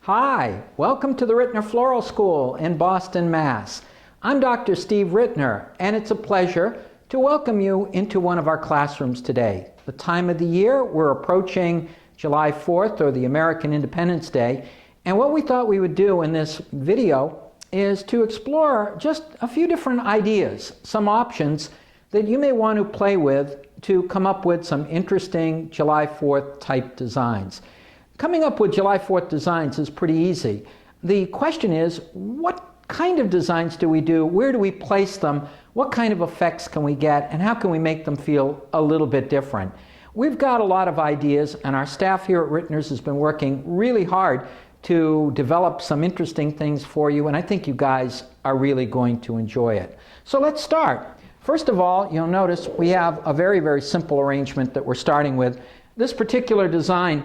Hi, welcome to the Rittner Floral School in Boston, Mass. I'm Dr. Steve Rittner, and it's a pleasure to welcome you into one of our classrooms today. The time of the year, we're approaching July 4th, or the American Independence Day, and what we thought we would do in this video is to explore just a few different ideas, some options that you may want to play with to come up with some interesting July 4th type designs. Coming up with July 4th designs is pretty easy. The question is, what kind of designs do we do? Where do we place them? What kind of effects can we get? And how can we make them feel a little bit different? We've got a lot of ideas, and our staff here at Rittner's has been working really hard to develop some interesting things for you, and I think you guys are really going to enjoy it. So let's start. First of all, you'll notice we have a very, very simple arrangement that we're starting with. This particular design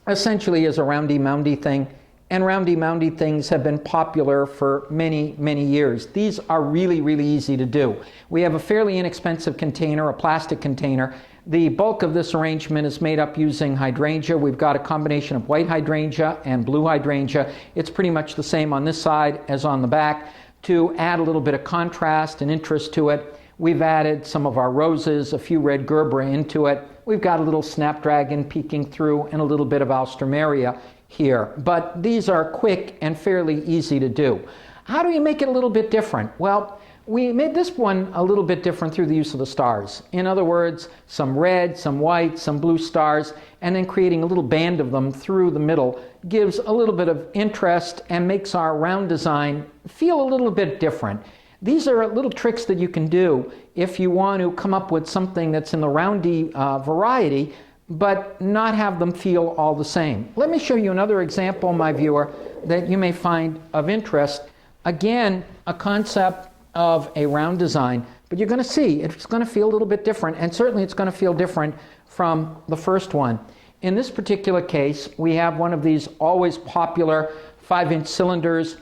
essentially is a roundy-moundy thing, and roundy-moundy things have been popular for many, many years. These are really, really easy to do. We have a fairly inexpensive container, a plastic container. The bulk of this arrangement is made up using hydrangea. We've got a combination of white hydrangea and blue hydrangea. It's pretty much the same on this side as on the back. To add a little bit of contrast and interest to it, we've added some of our roses, a few red gerbera into it. We've got a little snapdragon peeking through and a little bit of alstroemeria here. But these are quick and fairly easy to do. How do you make it a little bit different? Well, we made this one a little bit different through the use of the stars. In other words, some red, some white, some blue stars, and then creating a little band of them through the middle gives a little bit of interest and makes our round design feel a little bit different. These are little tricks that you can do if you want to come up with something that's in the roundy variety, but not have them feel all the same. Let me show you another example, my viewer, that you may find of interest. Again, a concept of a round design, but you're going to see it's going to feel a little bit different, and certainly it's going to feel different from the first one. In this particular case, we have one of these always popular 5-inch cylinders.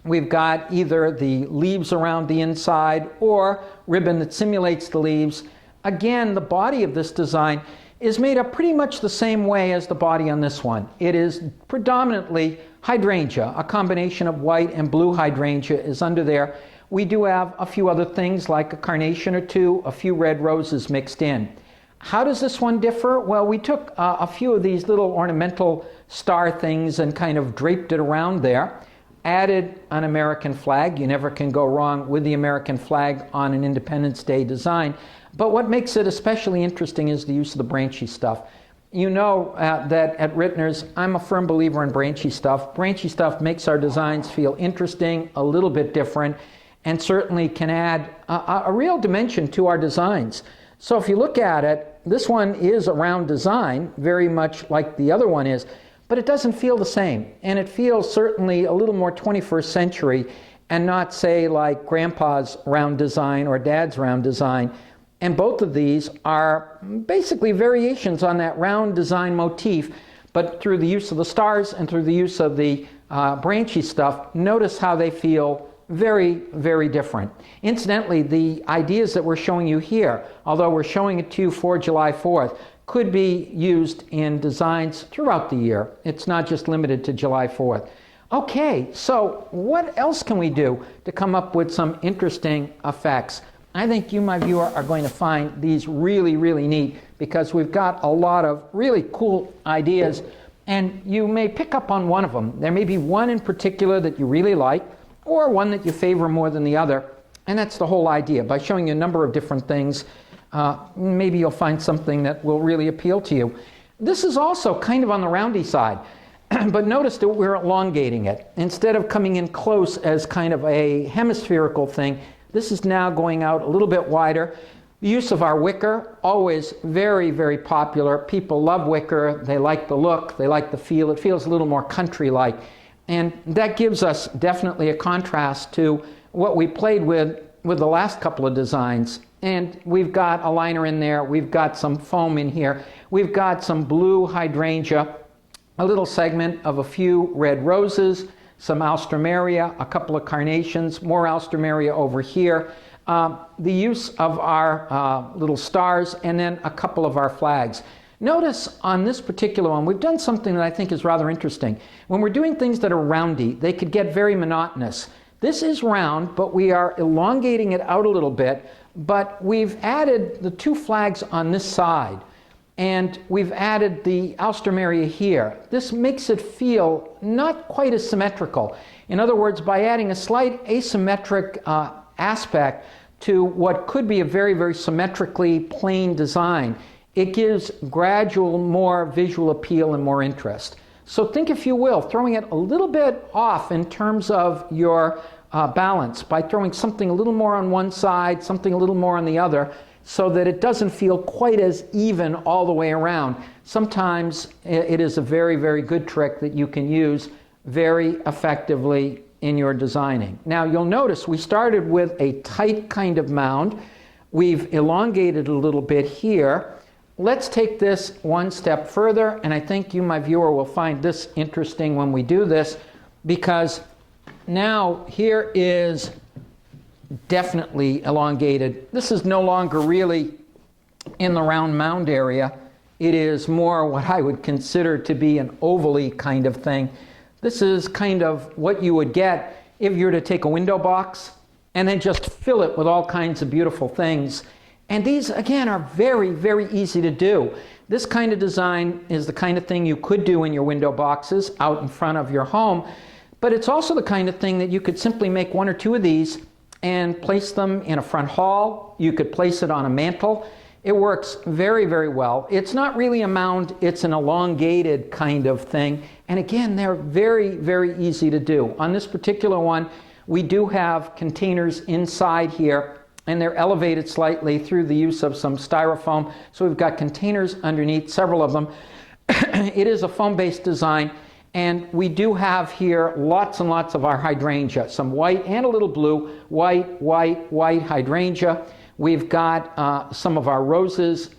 We've got either the leaves around the inside or ribbon that simulates the leaves. Again, the body of this design is made up pretty much the same way as the body on this one. It is predominantly hydrangea. A combination of white and blue hydrangea is under there. We do have a few other things like a carnation or two, a few red roses mixed in. How does this one differ? Well, we took a few of these little ornamental star things and kind of draped it around there. Added an American flag. You never can go wrong with the American flag on an Independence Day design. But what makes it especially interesting is the use of the branchy stuff. You know that at Rittner's, I'm a firm believer in branchy stuff. Branchy stuff makes our designs feel interesting, a little bit different, and certainly can add a real dimension to our designs. So if you look at it, this one is a round design, very much like the other one is, but it doesn't feel the same. And it feels certainly a little more 21st century and not, say, like Grandpa's round design or Dad's round design. And both of these are basically variations on that round design motif, but through the use of the stars and through the use of the branchy stuff, notice how they feel very, very different. Incidentally, the ideas that we're showing you here, although we're showing it to you for July 4th, could be used in designs throughout the year. It's not just limited to July 4th. Okay, so what else can we do to come up with some interesting effects? I think you, my viewer, are going to find these really, really neat because we've got a lot of really cool ideas, and you may pick up on one of them. There may be one in particular that you really like, or one that you favor more than the other, and that's the whole idea. By showing you a number of different things, maybe you'll find something that will really appeal to you. This is also kind of on the roundy side, but notice that we're elongating it. Instead of coming in close as kind of a hemispherical thing, this is now going out a little bit wider. The use of our wicker, always very, very popular. People love wicker. They like the look. They like the feel. It feels a little more country-like. And that gives us definitely a contrast to what we played with the last couple of designs. And we've got a liner in there. We've got some foam in here. We've got some blue hydrangea, a little segment of a few red roses, some alstroemeria, a couple of carnations, more alstroemeria over here. The use of our little stars, and then a couple of our flags. Notice on this particular one, we've done something that I think is rather interesting. When we're doing things that are roundy, they could get very monotonous. This is round, but we are elongating it out a little bit, but we've added the two flags on this side, and we've added the alstroemeria here. This makes it feel not quite as symmetrical. In other words, by adding a slight asymmetric aspect to what could be a very, very symmetrically plain design, it gives gradual more visual appeal and more interest. So think, if you will, throwing it a little bit off in terms of your balance by throwing something a little more on one side, something a little more on the other, so that it doesn't feel quite as even all the way around. Sometimes it is a very, very good trick that you can use very effectively in your designing. Now you'll notice we started with a tight kind of mound. We've elongated a little bit here. Let's take this one step further, and I think you, my viewer, will find this interesting when we do this, because now here is definitely elongated. This is no longer really in the round mound area. It is more what I would consider to be an ovally kind of thing. This is kind of what you would get if you were to take a window box and then just fill it with all kinds of beautiful things. And these, again, are very, very easy to do. This kind of design is the kind of thing you could do in your window boxes out in front of your home, but it's also the kind of thing that you could simply make one or two of these and place them in a front hall. You could place it on a mantle. It works very, very well. It's not really a mound, it's an elongated kind of thing. And again, they're very, very easy to do. On this particular one, we do have containers inside here, and they're elevated slightly through the use of some styrofoam. So we've got containers underneath, several of them. It is a foam-based design, and we do have here lots and lots of our hydrangea, some white and a little blue, white, white, white hydrangea. We've got some of our roses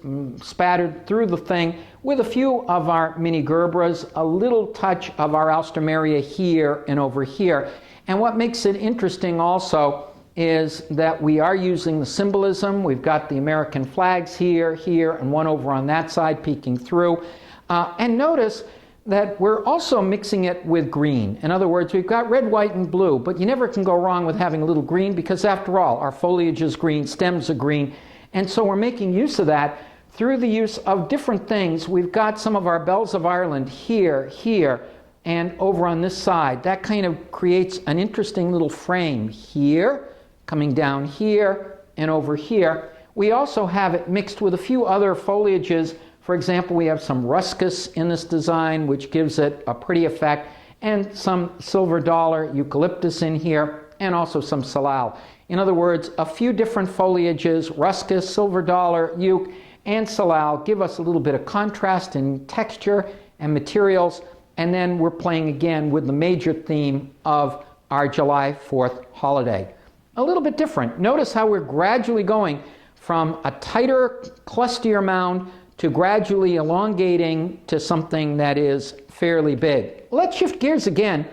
spattered through the thing with a few of our mini gerbras, a little touch of our alstroemeria here and over here. And what makes it interesting also is that we are using the symbolism. We've got the American flags here, here, and one over on that side peeking through. And notice that we're also mixing it with green. In other words, we've got red, white, and blue, but you never can go wrong with having a little green, because after all, our foliage is green, stems are green, and so we're making use of that through the use of different things. We've got some of our bells of Ireland here, here, and over on this side. That kind of creates an interesting little frame here, coming down here, and over here. We also have it mixed with a few other foliages. For example, we have some ruscus in this design, which gives it a pretty effect, and some silver dollar eucalyptus in here, and also some salal. In other words, a few different foliages, ruscus, silver dollar, euc, and salal, give us a little bit of contrast in texture and materials, and then we're playing again with the major theme of our July 4th holiday. A little bit different. Notice how we're gradually going from a tighter, clustier mound to gradually elongating to something that is fairly big. Let's shift gears again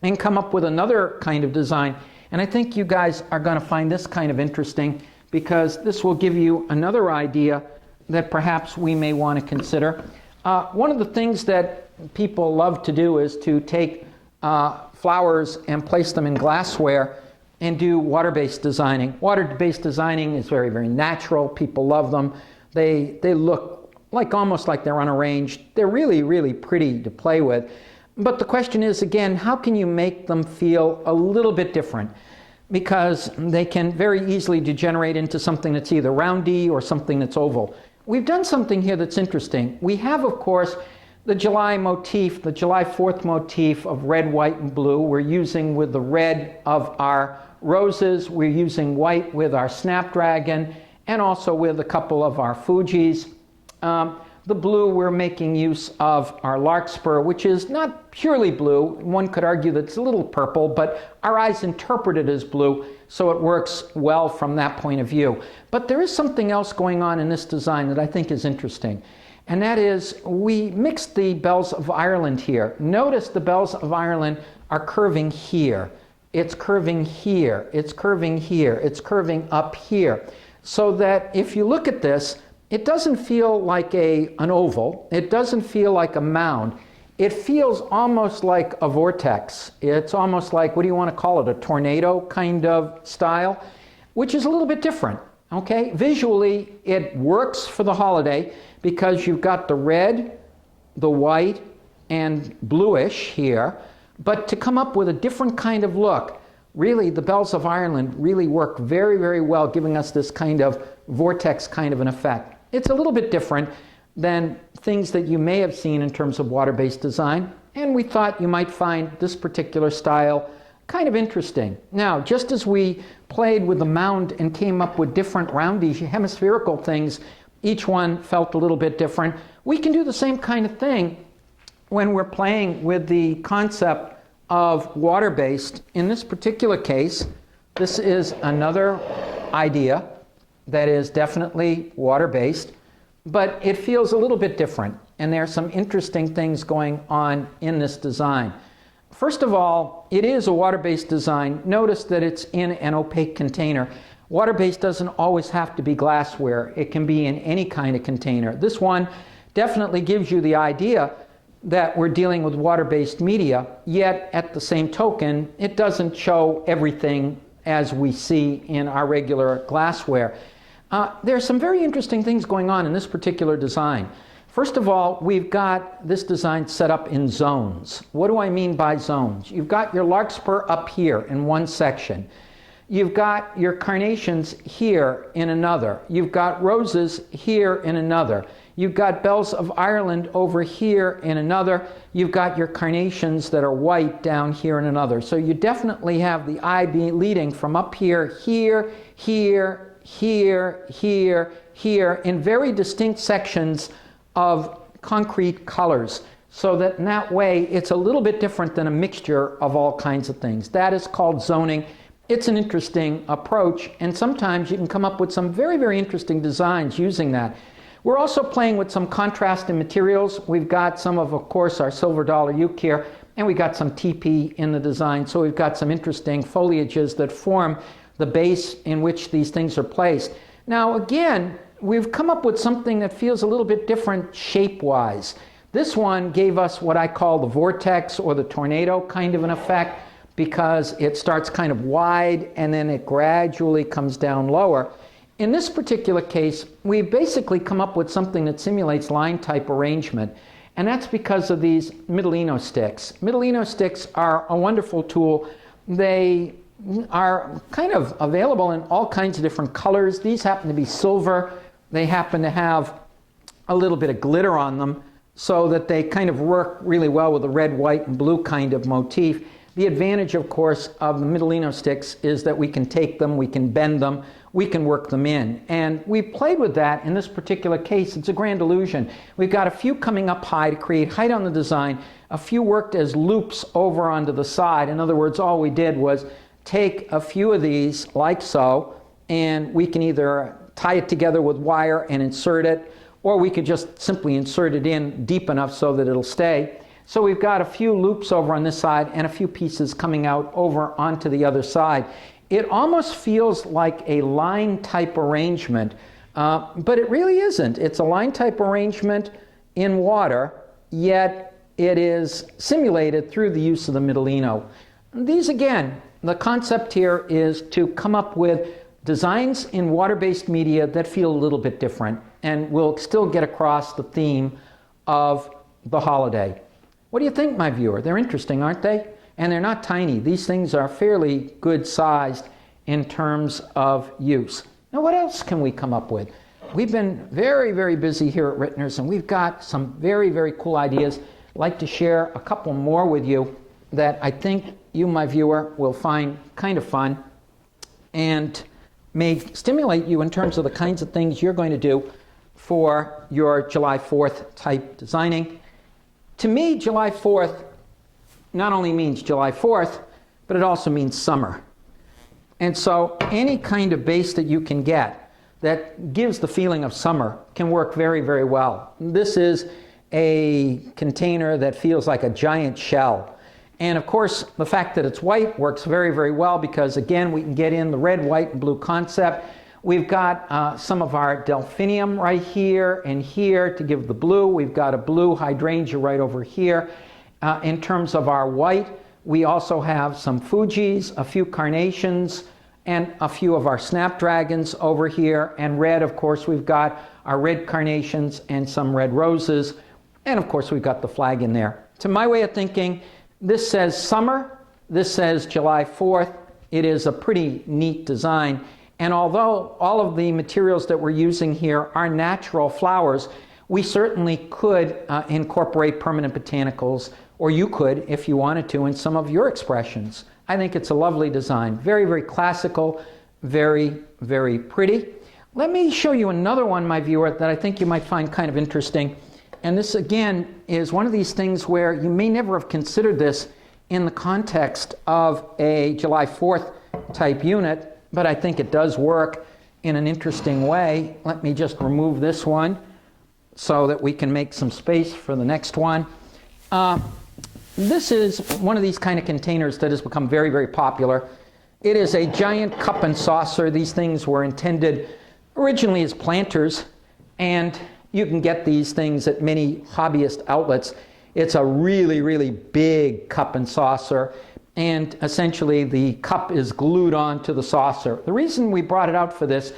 and come up with another kind of design. And I think you guys are going to find this kind of interesting, because this will give you another idea that perhaps we may want to consider. One of the things that people love to do is to take flowers and place them in glassware and do water-based designing. Water-based designing is very, very natural. People love them. They look almost like they're unarranged. They're really, really pretty to play with. But the question is, again, how can you make them feel a little bit different? Because they can very easily degenerate into something that's either roundy or something that's oval. We've done something here that's interesting. We have, of course, the July motif, the July 4th motif of red, white, and blue. We're using with the red of our roses. We're using white with our snapdragon, and also with a couple of our Fujis. The blue, we're making use of our larkspur, which is not purely blue. One could argue that it's a little purple, but our eyes interpret it as blue, so it works well from that point of view. But there is something else going on in this design that I think is interesting, and that is we mixed the bells of Ireland here. Notice the bells of Ireland are curving here. It's curving here. It's curving here. It's curving up here. So that if you look at this, it doesn't feel like an oval. It doesn't feel like a mound. It feels almost like a vortex. It's almost like, what do you want to call it, a tornado kind of style, which is a little bit different, okay? Visually, it works for the holiday because you've got the red, the white, and bluish here, but to come up with a different kind of look, really the bells of Ireland really work very, very well, giving us this kind of vortex kind of an effect. It's a little bit different than things that you may have seen in terms of water-based design, and we thought you might find this particular style kind of interesting. Now, just as we played with the mound and came up with different roundy hemispherical things, each one felt a little bit different, we can do the same kind of thing when we're playing with the concept of water-based. In this particular case, this is another idea that is definitely water-based, but it feels a little bit different, and there are some interesting things going on in this design. First of all, it is a water-based design. Notice that it's in an opaque container. Water-based doesn't always have to be glassware. It can be in any kind of container. This one definitely gives you the idea that we're dealing with water-based media, yet at the same token, it doesn't show everything as we see in our regular glassware. There are some very interesting things going on in this particular design. First of all, we've got this design set up in zones. What do I mean by zones? You've got your larkspur up here in one section. You've got your carnations here in another. You've got roses here in another. You've got bells of Ireland over here in another. You've got your carnations that are white down here in another. So you definitely have the eye leading from up here, here, here, here, here, here, in very distinct sections of concrete colors, so that in that way it's a little bit different than a mixture of all kinds of things. That is called zoning. It's an interesting approach, and sometimes you can come up with some very, very interesting designs using that. We're also playing with some contrast in materials. We've got some of course, our silver dollar uke here, and we've got some TP in the design, so we've got some interesting foliages that form the base in which these things are placed. Now again, we've come up with something that feels a little bit different shape-wise. This one gave us what I call the vortex or the tornado kind of an effect, because it starts kind of wide and then it gradually comes down lower. In this particular case, we've basically come up with something that simulates line type arrangement, and that's because of these Middleino sticks. Middleino sticks are a wonderful tool. They are kind of available in all kinds of different colors. These happen to be silver. They happen to have a little bit of glitter on them, so that they kind of work really well with the red, white, and blue kind of motif. The advantage, of course, of the Middleino sticks is that we can take them, we can bend them, we can work them in. And we played with that in this particular case. It's a grand illusion. We've got a few coming up high to create height on the design, a few worked as loops over onto the side. In other words, all we did was take a few of these like so, and we can either tie it together with wire and insert it, or we could just simply insert it in deep enough so that it'll stay. So we've got a few loops over on this side and a few pieces coming out over onto the other side. It almost feels like a line type arrangement, but it really isn't. It's a line type arrangement in water, yet it is simulated through the use of the Middleino. These again, the concept here is to come up with designs in water-based media that feel a little bit different and will still get across the theme of the holiday. What do you think, my viewer? They're interesting, aren't they? And they're not tiny. These things are fairly good sized in terms of use. Now, what else can we come up with? We've been very, very busy here at Rittner's, and we've got some very, very cool ideas. I'd like to share a couple more with you that I think you, my viewer, will find kind of fun and may stimulate you in terms of the kinds of things you're going to do for your July 4th type designing. To me, July 4th not only means July 4th, but it also means summer. And so any kind of base that you can get that gives the feeling of summer can work very, very well. This is a container that feels like a giant shell. And of course, the fact that it's white works very, very well because, again, we can get in the red, white, and blue concept. We've got some of our delphinium right here and here to give the blue. We've got a blue hydrangea right over here. In terms of our white, we also have some Fujis, a few carnations, and a few of our snapdragons over here. And red, of course, we've got our red carnations and some red roses. And of course, we've got the flag in there. To my way of thinking, this says summer, this says July 4th. It is a pretty neat design. And although all of the materials that we're using here are natural flowers, we certainly could incorporate permanent botanicals, or you could, if you wanted to, in some of your expressions. I think it's a lovely design. Very, very classical, very, very pretty. Let me show you another one, my viewer, that I think you might find kind of interesting. And this, again, is one of these things where you may never have considered this in the context of a July 4th type unit, but I think it does work in an interesting way. Let me just remove this one so that we can make some space for the next one. This is one of these kind of containers that has become very, very popular. It is a giant cup and saucer. These things were intended originally as planters, and you can get these things at many hobbyist outlets. It's a really, really big cup and saucer, and essentially the cup is glued onto the saucer. The reason we brought it out for this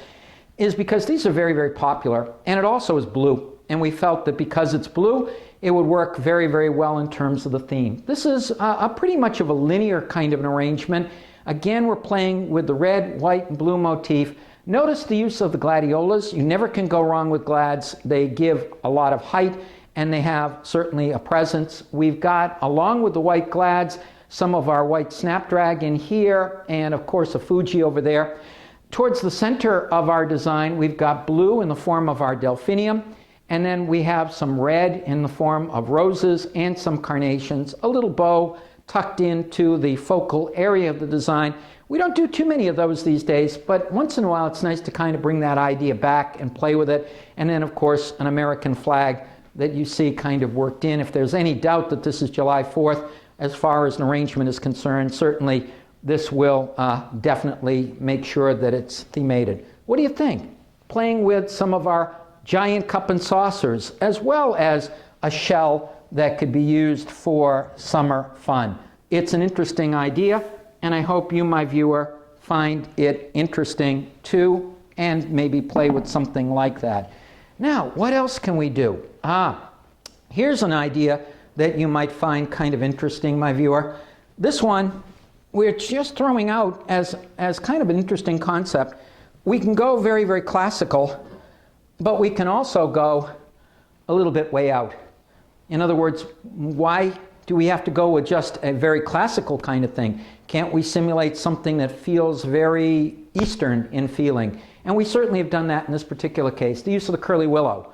is because these are very, very popular, and it also is blue. And we felt that because it's blue, it would work very, very well in terms of the theme. This is a pretty much of a linear kind of an arrangement. Again, we're playing with the red, white, and blue motif. Notice the use of the gladiolas. You never can go wrong with glads. They give a lot of height, and they have certainly a presence. We've got, along with the white glads, some of our white snapdragon here, and of course a Fuji over there. Towards the center of our design, we've got blue in the form of our delphinium, and then we have some red in the form of roses and some carnations, a little bow tucked into the focal area of the design. We don't do too many of those these days, but once in a while it's nice to kind of bring that idea back and play with it. And then, of course, an American flag that you see kind of worked in. If there's any doubt that this is July 4th, as far as an arrangement is concerned, certainly this will definitely make sure that it's themated. What do you think? Playing with some of our giant cup and saucers, as well as a shell that could be used for summer fun. It's an interesting idea, and I hope you, my viewer, find it interesting too, and maybe play with something like that. Now, what else can we do? Here's an idea that you might find kind of interesting, my viewer. This one, we're just throwing out as kind of an interesting concept. We can go very, very classical, but we can also go a little bit way out. In other words, why do we have to go with just a very classical kind of thing? Can't we simulate something that feels very Eastern in feeling? And we certainly have done that in this particular case. The use of the curly willow.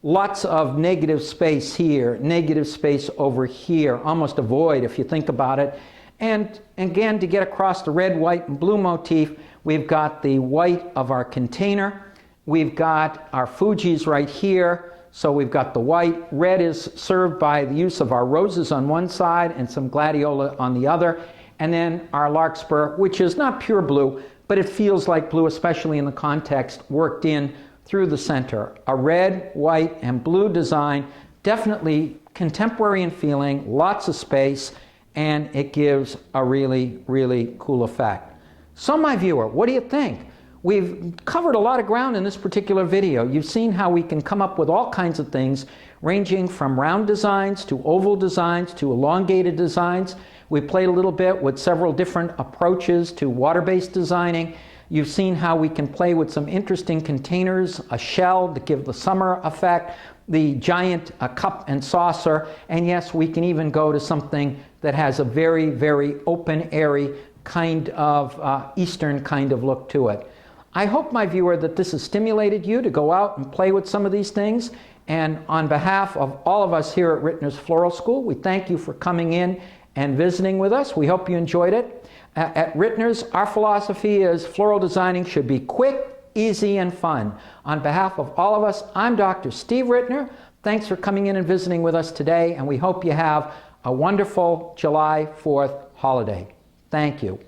Lots of negative space here, negative space over here, almost a void if you think about it. And again, to get across the red, white, and blue motif, we've got the white of our container. We've got our Fujis right here. So we've got the white. Red is served by the use of our roses on one side and some gladiola on the other. And then our larkspur, which is not pure blue, but it feels like blue, especially in the context, worked in through the center. A red, white, and blue design, definitely contemporary in feeling, lots of space, and it gives a really, really cool effect. So my viewer, what do you think? We've covered a lot of ground in this particular video. You've seen how we can come up with all kinds of things, ranging from round designs to oval designs to elongated designs. We played a little bit with several different approaches to water-based designing. You've seen how we can play with some interesting containers, a shell to give the summer effect, the giant cup and saucer, and yes, we can even go to something that has a very, very open, airy kind of Eastern kind of look to it. I hope, my viewer, that this has stimulated you to go out and play with some of these things. And on behalf of all of us here at Rittner's Floral School, we thank you for coming in and visiting with us. We hope you enjoyed it. At Rittner's, our philosophy is floral designing should be quick, easy, and fun. On behalf of all of us, I'm Dr. Steve Rittner. Thanks for coming in and visiting with us today, and we hope you have a wonderful July 4th holiday. Thank you.